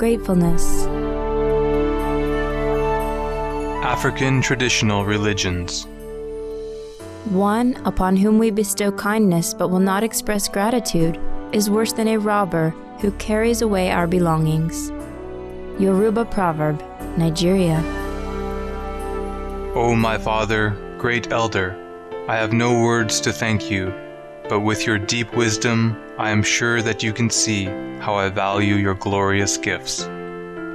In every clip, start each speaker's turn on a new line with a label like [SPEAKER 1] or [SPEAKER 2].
[SPEAKER 1] gratefulness.
[SPEAKER 2] African traditional religions.
[SPEAKER 1] One upon whom we bestow kindness but will not express gratitude is worse than a robber who carries away our belongings. Yoruba proverb, Nigeria.
[SPEAKER 2] O my Father, great Elder, I have no words to thank you, but with your deep wisdom, I am sure that you can see how I value your glorious gifts.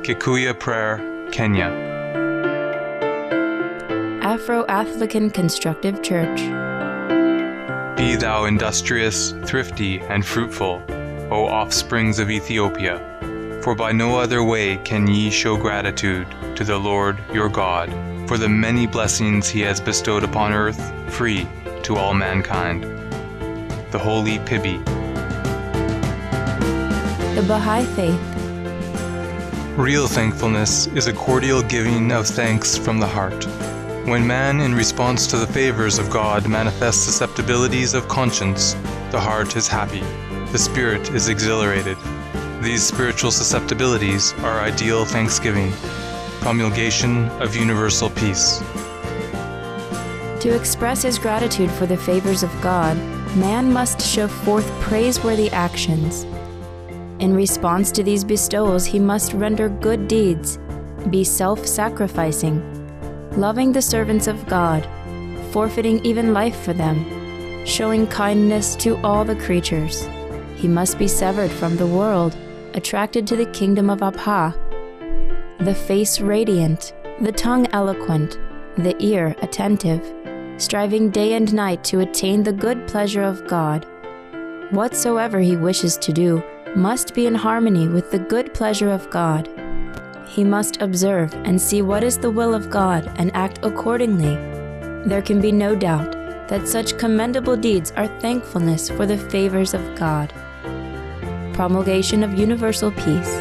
[SPEAKER 2] Kikuya Prayer, Kenya.
[SPEAKER 1] Afro-African Constructive Church.
[SPEAKER 2] Be thou industrious, thrifty, and fruitful, O offsprings of Ethiopia, for by no other way can ye show gratitude to the Lord your God for the many blessings he has bestowed upon earth, free to all mankind. The Holy Pibi.
[SPEAKER 1] The Baha'i Faith.
[SPEAKER 2] Real thankfulness is a cordial giving of thanks from the heart. When man, in response to the favors of God, manifests susceptibilities of conscience, the heart is happy, the spirit is exhilarated. These spiritual susceptibilities are ideal thanksgiving, promulgation of universal peace.
[SPEAKER 1] To express his gratitude for the favors of God, man must show forth praiseworthy actions. In response to these bestowals, he must render good deeds, be self-sacrificing, loving the servants of God, forfeiting even life for them, showing kindness to all the creatures. He must be severed from the world, attracted to the kingdom of Abha, the face radiant, the tongue eloquent, the ear attentive, striving day and night to attain the good pleasure of God. Whatsoever he wishes to do must be in harmony with the good pleasure of God. He must observe and see what is the will of God and act accordingly. There can be no doubt that such commendable deeds are thankfulness for the favors of God. Promulgation of universal peace.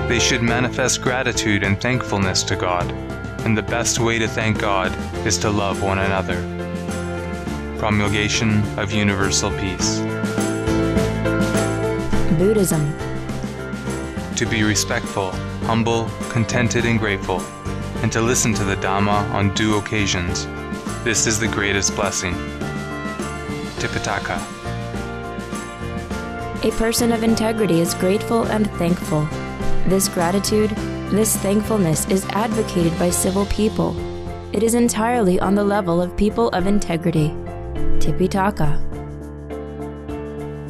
[SPEAKER 2] They should manifest gratitude and thankfulness to God, and the best way to thank God is to love one another. Promulgation of universal peace.
[SPEAKER 1] Buddhism.
[SPEAKER 2] To be respectful, humble, contented, and grateful, and to listen to the Dhamma on due occasions. This is the greatest blessing. Tipitaka.
[SPEAKER 1] A person of integrity is grateful and thankful. This gratitude, this thankfulness is advocated by civil people. It is entirely on the level of people of integrity. Tipitaka.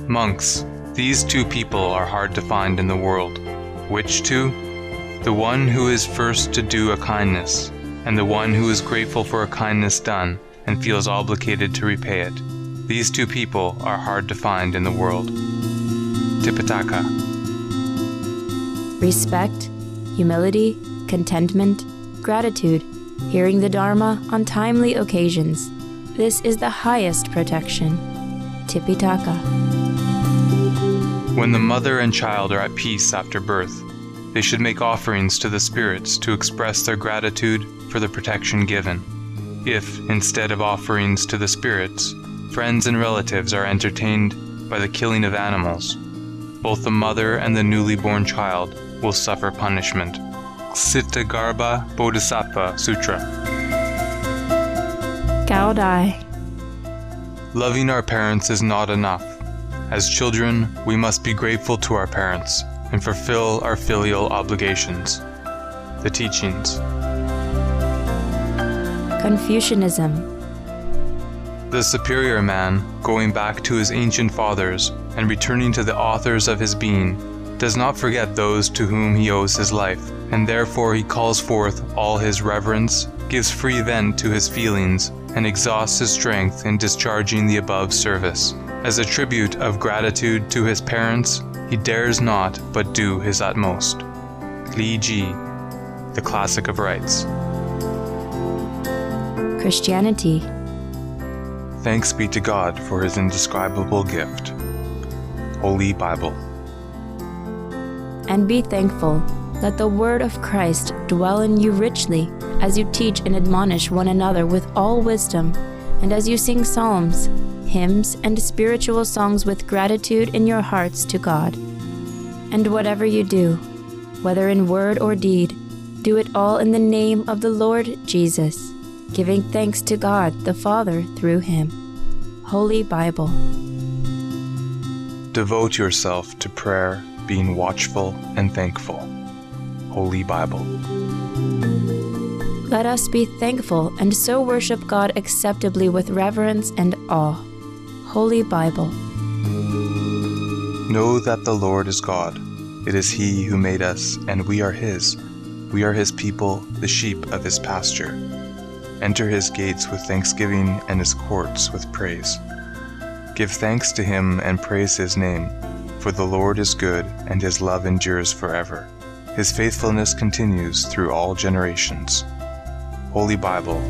[SPEAKER 2] Monks, these two people are hard to find in the world. Which two? The one who is first to do a kindness, and the one who is grateful for a kindness done and feels obligated to repay it. These two people are hard to find in the world. Tipitaka.
[SPEAKER 1] Respect, humility, contentment, gratitude, hearing the Dharma on timely occasions. This is the highest protection. Tipitaka.
[SPEAKER 2] When the mother and child are at peace after birth, they should make offerings to the spirits to express their gratitude for the protection given. If, instead of offerings to the spirits, friends and relatives are entertained by the killing of animals, both the mother and the newly born child will suffer punishment. Ksitagarbha Bodhisattva Sutra.
[SPEAKER 1] Gaudai.
[SPEAKER 2] Loving our parents is not enough. As children, we must be grateful to our parents and fulfill our filial obligations. The teachings.
[SPEAKER 1] Confucianism.
[SPEAKER 2] The superior man, going back to his ancient fathers and returning to the authors of his being, does not forget those to whom he owes his life, and therefore he calls forth all his reverence, gives free vent to his feelings, and exhausts his strength in discharging the above service. As a tribute of gratitude to his parents, he dares not but do his utmost. Li Ji, the classic of rites.
[SPEAKER 1] Christianity.
[SPEAKER 2] Thanks be to God for his indescribable gift. Holy Bible.
[SPEAKER 1] And be thankful. Let the word of Christ dwell in you richly as you teach and admonish one another with all wisdom, and as you sing psalms, hymns, and spiritual songs with gratitude in your hearts to God. And whatever you do, whether in word or deed, do it all in the name of the Lord Jesus, giving thanks to God the Father through him. Holy Bible.
[SPEAKER 2] Devote yourself to prayer, being watchful and thankful. Holy Bible.
[SPEAKER 1] Let us be thankful and so worship God acceptably with reverence and awe. Holy Bible.
[SPEAKER 2] Know that the Lord is God. It is He who made us, and we are His. We are His people, the sheep of His pasture. Enter His gates with thanksgiving and His courts with praise. Give thanks to Him and praise His name, for the Lord is good, and His love endures forever. His faithfulness continues through all generations. Holy Bible.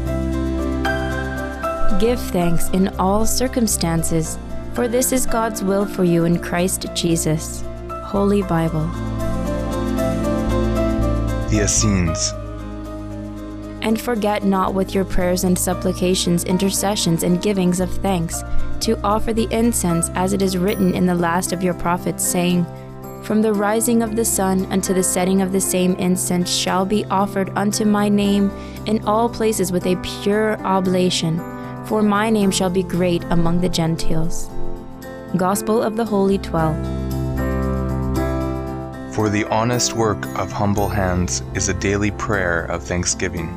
[SPEAKER 1] Give thanks in all circumstances, for this is God's will for you in Christ Jesus. Holy Bible.
[SPEAKER 2] The Essenes.
[SPEAKER 1] And forget not with your prayers and supplications, intercessions, and givings of thanks, to offer the incense as it is written in the last of your prophets, saying, From the rising of the sun unto the setting of the same incense shall be offered unto my name in all places with a pure oblation, for my name shall be great among the Gentiles. Gospel of the Holy 12.
[SPEAKER 2] For the honest work of humble hands is a daily prayer of thanksgiving,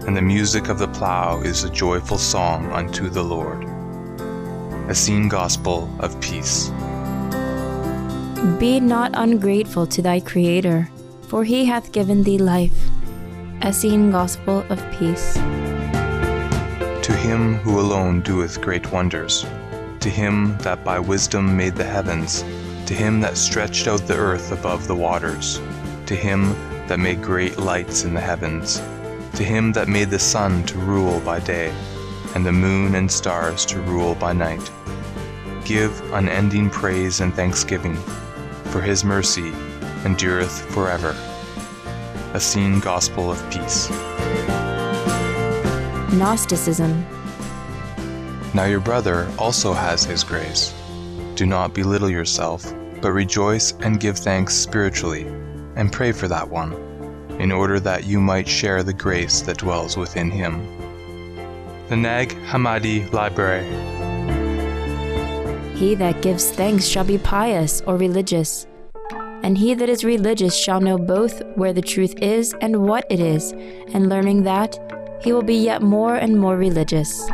[SPEAKER 2] and the music of the plow is a joyful song unto the Lord. Essene Gospel of Peace.
[SPEAKER 1] Be not ungrateful to thy Creator, for he hath given thee life. Essene Gospel of Peace.
[SPEAKER 2] To him who alone doeth great wonders, to him that by wisdom made the heavens, to him that stretched out the earth above the waters, to him that made great lights in the heavens, to him that made the sun to rule by day, and the moon and stars to rule by night. Give unending praise and thanksgiving, for his mercy endureth forever. Essene Gospel of Peace.
[SPEAKER 1] Gnosticism.
[SPEAKER 2] Now your brother also has his grace. Do not belittle yourself, but rejoice and give thanks spiritually, and pray for that one, in order that you might share the grace that dwells within him. The Nag Hammadi Library.
[SPEAKER 1] He that gives thanks shall be pious or religious, and he that is religious shall know both where the truth is and what it is, and learning that, he will be yet more and more religious.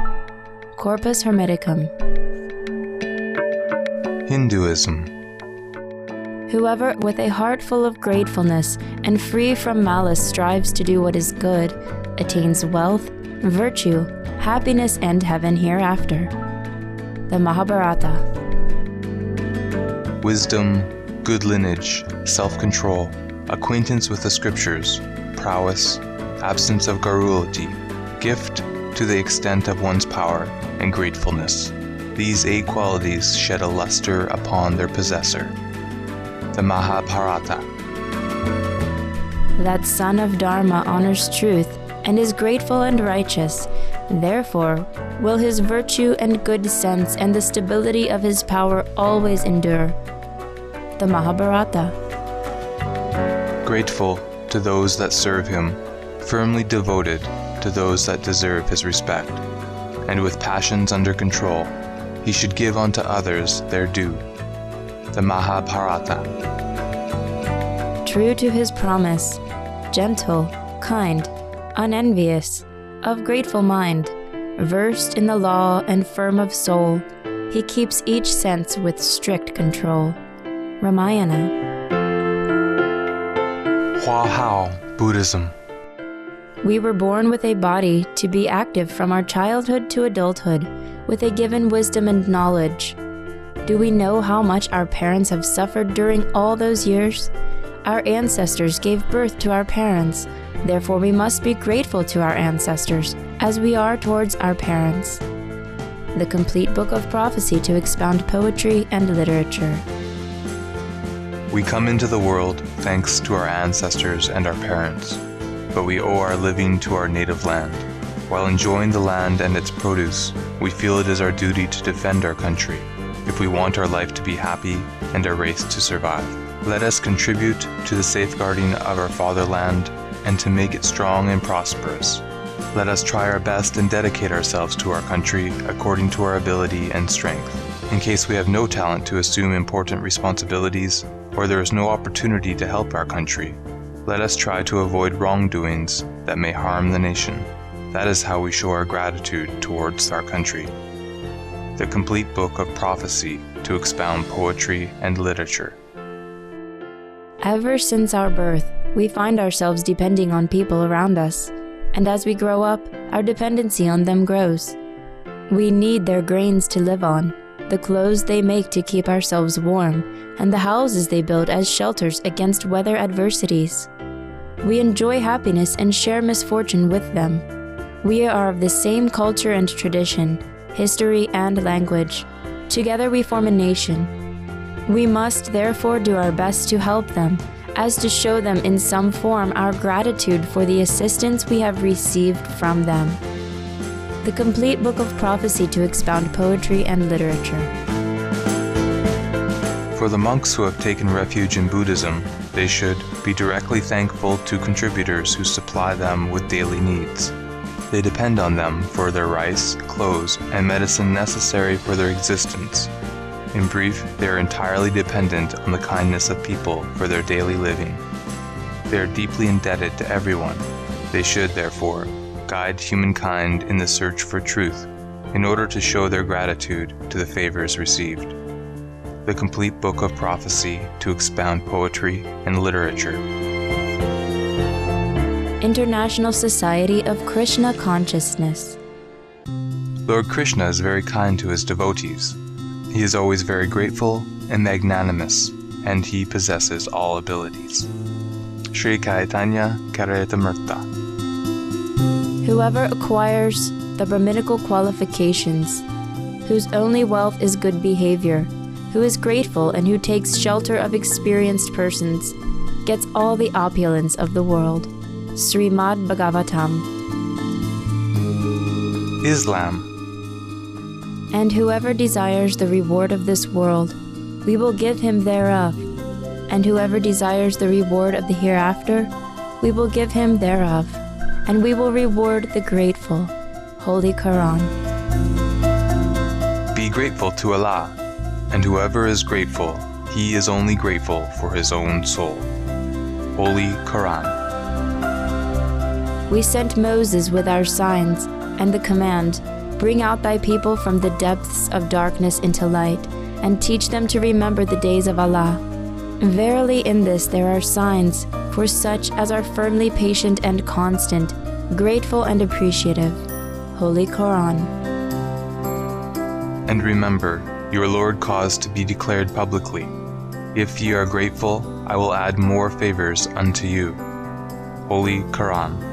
[SPEAKER 1] Corpus Hermeticum.
[SPEAKER 2] Hinduism.
[SPEAKER 1] Whoever with a heart full of gratefulness and free from malice strives to do what is good, attains wealth, virtue, happiness, and heaven hereafter. The Mahabharata.
[SPEAKER 2] Wisdom, good lineage, self-control, acquaintance with the scriptures, prowess, absence of garrulity, gift to the extent of one's power, and gratefulness. These 8 qualities shed a luster upon their possessor. The Mahabharata.
[SPEAKER 1] That son of Dharma honors truth and is grateful and righteous. Therefore will his virtue and good sense and the stability of his power always endure. The Mahabharata.
[SPEAKER 2] Grateful to those that serve him, firmly devoted to those that deserve his respect, and with passions under control, he should give unto others their due. The Mahabharata.
[SPEAKER 1] True to his promise, gentle, kind, unenvious, of grateful mind, versed in the law and firm of soul, he keeps each sense with strict control. Ramayana.
[SPEAKER 2] Hua Hao Buddhism.
[SPEAKER 1] We were born with a body to be active from our childhood to adulthood, with a given wisdom and knowledge. Do we know how much our parents have suffered during all those years? Our ancestors gave birth to our parents, therefore we must be grateful to our ancestors, as we are towards our parents. The complete book of prophecy to expound poetry and literature.
[SPEAKER 2] We come into the world thanks to our ancestors and our parents, but we owe our living to our native land. While enjoying the land and its produce, we feel it is our duty to defend our country, if we want our life to be happy and our race to survive. Let us contribute to the safeguarding of our fatherland and to make it strong and prosperous. Let us try our best and dedicate ourselves to our country according to our ability and strength. In case we have no talent to assume important responsibilities, or there is no opportunity to help our country, let us try to avoid wrongdoings that may harm the nation. That is how we show our gratitude towards our country. The complete book of prophecy to expound poetry and literature.
[SPEAKER 1] Ever since our birth, we find ourselves depending on people around us, and as we grow up, our dependency on them grows. We need their grains to live on, the clothes they make to keep ourselves warm, and the houses they build as shelters against weather adversities. We enjoy happiness and share misfortune with them. We are of the same culture and tradition, history and language. Together we form a nation. We must therefore do our best to help them, as to show them in some form our gratitude for the assistance we have received from them. The complete book of prophecy to expound poetry and literature.
[SPEAKER 2] For the monks who have taken refuge in Buddhism, they should be directly thankful to contributors who supply them with daily needs. They depend on them for their rice, clothes, and medicine necessary for their existence. In brief, they are entirely dependent on the kindness of people for their daily living. They are deeply indebted to everyone. They should, therefore, guide humankind in the search for truth, in order to show their gratitude to the favors received. The complete book of prophecy to expound poetry and literature.
[SPEAKER 1] International Society of Krishna Consciousness.
[SPEAKER 2] Lord Krishna is very kind to his devotees. He is always very grateful and magnanimous, and he possesses all abilities. Sri Caitanya Charitamrita.
[SPEAKER 1] Whoever acquires the Brahminical qualifications, whose only wealth is good behavior, who is grateful and who takes shelter of experienced persons, gets all the opulence of the world. Srimad Bhagavatam.
[SPEAKER 2] Islam.
[SPEAKER 1] And whoever desires the reward of this world, we will give him thereof. And whoever desires the reward of the hereafter, we will give him thereof. And we will reward the grateful. Holy Quran.
[SPEAKER 2] Be grateful to Allah, and whoever is grateful, he is only grateful for his own soul. Holy Quran.
[SPEAKER 1] We sent Moses with our signs and the command, bring out thy people from the depths of darkness into light, and teach them to remember the days of Allah. Verily in this there are signs for such as are firmly patient and constant, grateful and appreciative. Holy Quran.
[SPEAKER 2] And remember, your Lord caused to be declared publicly. If ye are grateful, I will add more favors unto you. Holy Quran.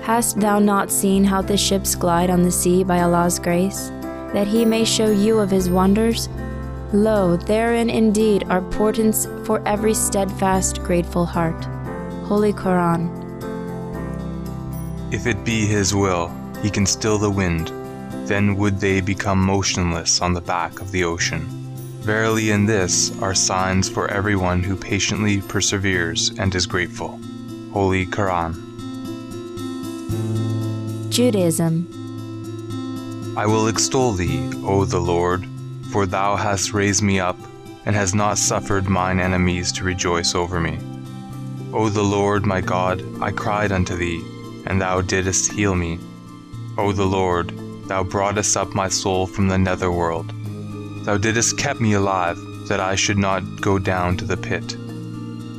[SPEAKER 1] Hast thou not seen how the ships glide on the sea by Allah's grace, that he may show you of his wonders? Lo, therein indeed are portents for every steadfast, grateful heart. Holy Quran.
[SPEAKER 2] If it be his will, he can still the wind, then would they become motionless on the back of the ocean. Verily in this are signs for everyone who patiently perseveres and is grateful. Holy Quran.
[SPEAKER 1] Judaism.
[SPEAKER 2] I will extol thee, O the Lord, for thou hast raised me up, and hast not suffered mine enemies to rejoice over me. O the Lord my God, I cried unto thee, and thou didst heal me. O the Lord, thou broughtest up my soul from the netherworld. Thou didst keep me alive, that I should not go down to the pit.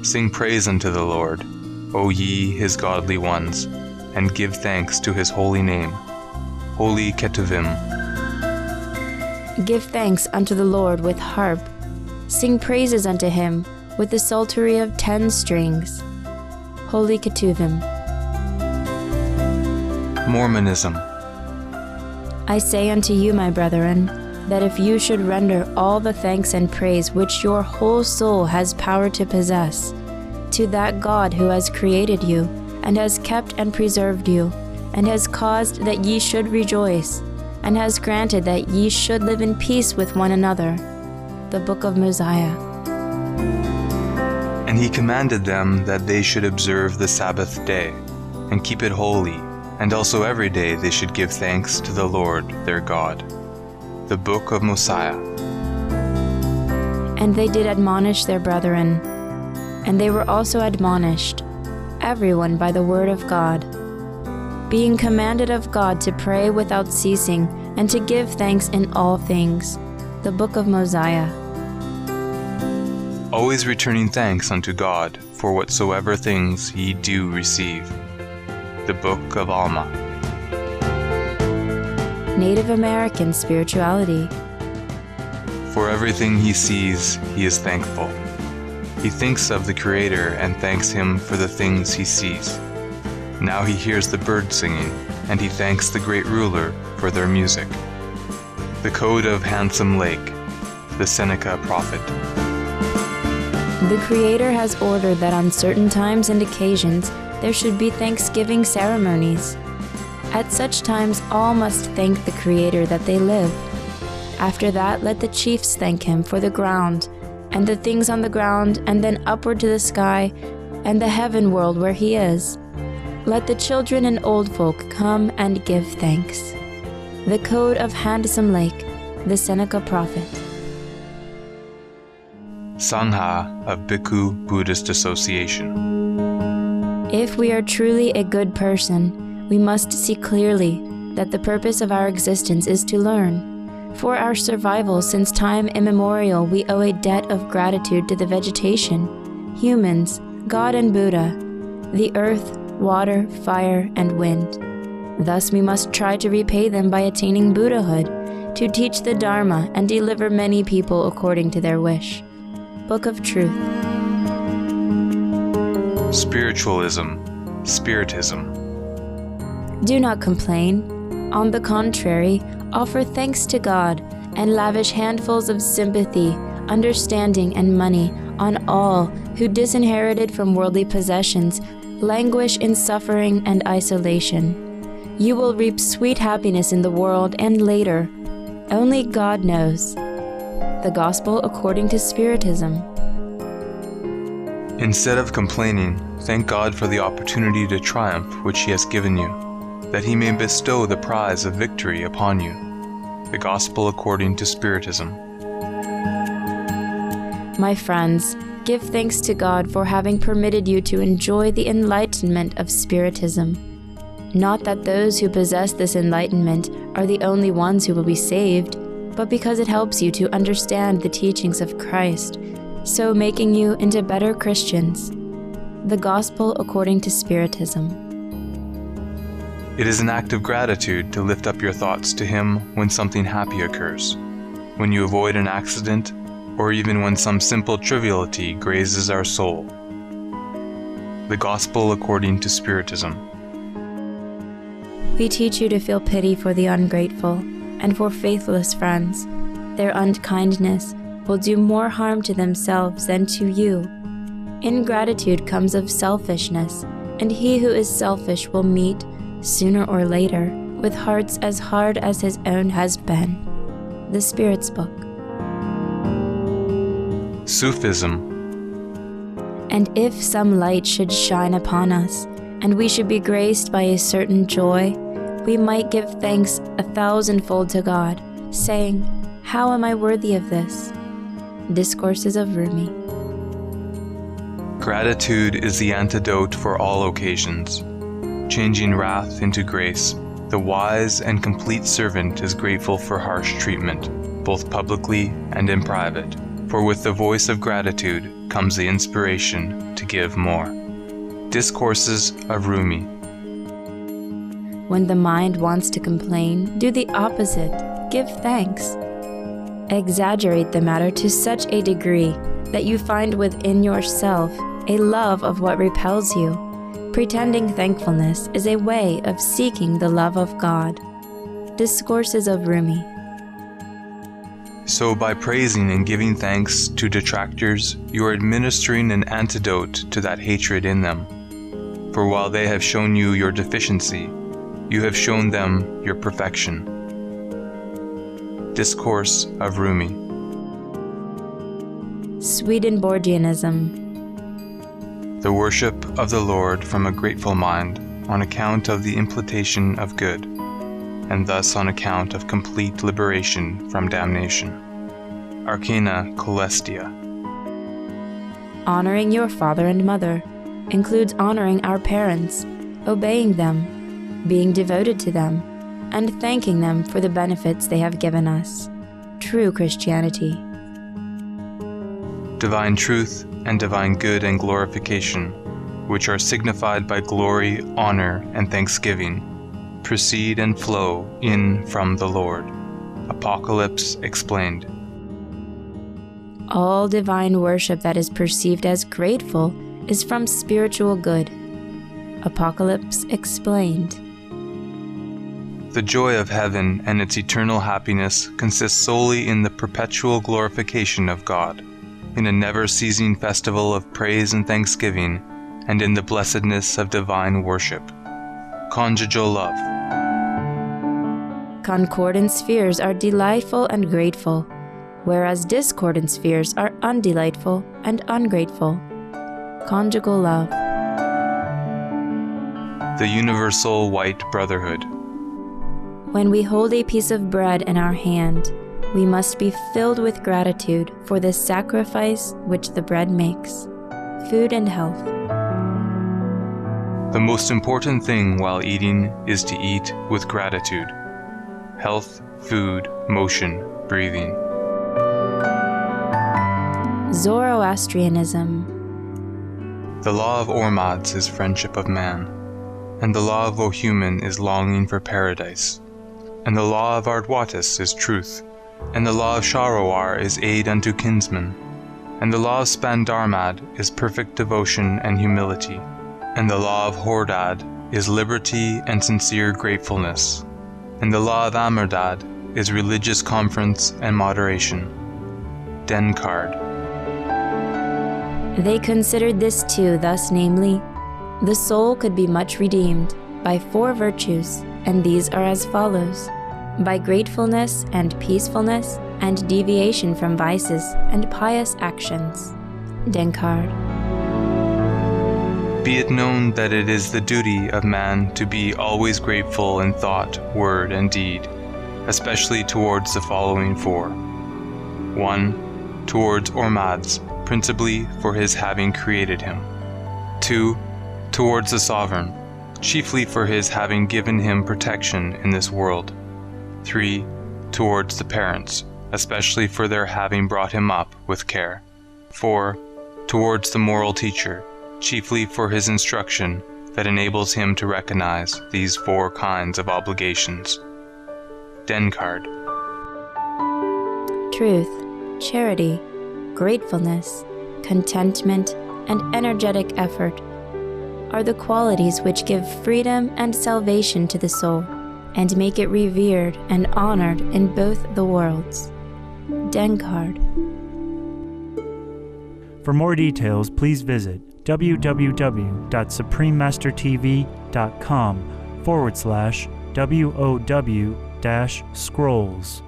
[SPEAKER 2] Sing praise unto the Lord, O ye his godly ones, and give thanks to his holy name. Holy Ketuvim.
[SPEAKER 1] Give thanks unto the Lord with harp. Sing praises unto him with the psaltery of 10 strings. Holy Ketuvim.
[SPEAKER 2] Mormonism.
[SPEAKER 1] I say unto you, my brethren, that if you should render all the thanks and praise which your whole soul has power to possess, to that God who has created you, and has kept and preserved you, and has caused that ye should rejoice, and has granted that ye should live in peace with one another. The Book of Mosiah.
[SPEAKER 2] And he commanded them that they should observe the Sabbath day, and keep it holy, and also every day they should give thanks to the Lord their God. The Book of Mosiah.
[SPEAKER 1] And they did admonish their brethren, and they were also admonished, everyone by the word of God, being commanded of God to pray without ceasing, and to give thanks in all things. The Book of Mosiah.
[SPEAKER 2] Always returning thanks unto God for whatsoever things ye do receive. The Book of Alma.
[SPEAKER 1] Native American spirituality.
[SPEAKER 2] For everything he sees, he is thankful. He thinks of the Creator and thanks him for the things he sees. Now he hears the birds singing, and he thanks the great ruler for their music. The Code of Handsome Lake. The Seneca Prophet.
[SPEAKER 1] The Creator has ordered that on certain times and occasions there should be thanksgiving ceremonies. At such times all must thank the Creator that they live. After that, let the chiefs thank him for the ground, and the things on the ground, and then upward to the sky, and the heaven world where he is. Let the children and old folk come and give thanks. The Code of Handsome Lake. The Seneca Prophet.
[SPEAKER 2] Sangha of Bhikkhu Buddhist Association.
[SPEAKER 1] If we are truly a good person, we must see clearly that the purpose of our existence is to learn. For our survival since time immemorial, we owe a debt of gratitude to the vegetation, humans, God and Buddha, the earth, water, fire, and wind. Thus we must try to repay them by attaining Buddhahood, to teach the Dharma and deliver many people according to their wish. Book of Truth.
[SPEAKER 2] Spiritualism, Spiritism.
[SPEAKER 1] Do not complain. On the contrary, offer thanks to God and lavish handfuls of sympathy, understanding, and money on all who, disinherited from worldly possessions, languish in suffering and isolation. You will reap sweet happiness in the world and later. Only God knows. The Gospel according to Spiritism.
[SPEAKER 2] Instead of complaining, thank God for the opportunity to triumph which He has given you, that He may bestow the prize of victory upon you. The Gospel according to Spiritism.
[SPEAKER 1] My friends, give thanks to God for having permitted you to enjoy the enlightenment of Spiritism. Not that those who possess this enlightenment are the only ones who will be saved, but because it helps you to understand the teachings of Christ, so making you into better Christians. The Gospel according to Spiritism.
[SPEAKER 2] It is an act of gratitude to lift up your thoughts to Him when something happy occurs, when you avoid an accident, or even when some simple triviality grazes our soul. The Gospel according to Spiritism.
[SPEAKER 1] We teach you to feel pity for the ungrateful and for faithless friends. Their unkindness will do more harm to themselves than to you. Ingratitude comes of selfishness, and he who is selfish will meet, sooner or later, with hearts as hard as his own has been. The Spirit's Book.
[SPEAKER 2] Sufism.
[SPEAKER 1] And if some light should shine upon us, and we should be graced by a certain joy, we might give thanks 1,000-fold to God, saying, "How am I worthy of this?" Discourses of Rumi.
[SPEAKER 2] Gratitude is the antidote for all occasions. Changing wrath into grace, the wise and complete servant is grateful for harsh treatment, both publicly and in private, for with the voice of gratitude comes the inspiration to give more. Discourses of Rumi.
[SPEAKER 1] When the mind wants to complain, do the opposite. Give thanks. Exaggerate the matter to such a degree that you find within yourself a love of what repels you. Pretending thankfulness is a way of seeking the love of God. Discourses of Rumi.
[SPEAKER 2] So by praising and giving thanks to detractors, you are administering an antidote to that hatred in them. For while they have shown you your deficiency, you have shown them your perfection.
[SPEAKER 1] Swedenborgianism.
[SPEAKER 2] The worship of the Lord from a grateful mind on account of the implantation of good, and thus on account of complete liberation from damnation. Arcana Coelestia.
[SPEAKER 1] Honoring your father and mother includes honoring our parents, obeying them, being devoted to them, and thanking them for the benefits they have given us. True Christianity.
[SPEAKER 2] Divine truth and divine good and glorification, which are signified by glory, honor, and thanksgiving, proceed and flow in from the Lord. Apocalypse explained.
[SPEAKER 1] All divine worship that is perceived as grateful is from spiritual good. Apocalypse explained.
[SPEAKER 2] The joy of heaven and its eternal happiness consists solely in the perpetual glorification of God, in a never-ceasing festival of praise and thanksgiving, and in the blessedness of divine worship. Conjugal love.
[SPEAKER 1] Concordant spheres are delightful and grateful, whereas discordant spheres are undelightful and ungrateful. Conjugal love.
[SPEAKER 2] The universal white brotherhood.
[SPEAKER 1] When we hold a piece of bread in our hand, we must be filled with gratitude for the sacrifice which the bread makes. Food and health.
[SPEAKER 2] The most important thing while eating is to eat with gratitude. Health, food, motion, breathing.
[SPEAKER 1] Zoroastrianism.
[SPEAKER 2] The law of Ormads is friendship of man, and the law of Ohuman is longing for paradise, and the law of Ardwatis is truth, and the law of Sharawar is aid unto kinsmen, and the law of Spandarmad is perfect devotion and humility, and the law of Hordad is liberty and sincere gratefulness, and the law of Amerdad is religious conference and moderation. Denkard.
[SPEAKER 1] They considered this too, thus namely, the soul could be much redeemed by 4 virtues, and these are as follows: by gratefulness and peacefulness, and deviation from vices and pious actions. Denkard.
[SPEAKER 2] Be it known that it is the duty of man to be always grateful in thought, word, and deed, especially towards the following 4. 1. Towards Ormads, principally for his having created him. 2. Towards the sovereign, chiefly for his having given him protection in this world. 3. Towards the parents, especially for their having brought him up with care. 4. Towards the moral teacher, chiefly for his instruction that enables him to recognize these 4 kinds of obligations. Denkard.
[SPEAKER 1] Truth, charity, gratefulness, contentment, and energetic effort are the qualities which give freedom and salvation to the soul, and make it revered and honored in both the worlds. Denkard.
[SPEAKER 3] For more details, please visit www.suprememastertv.com/WOW-scrolls.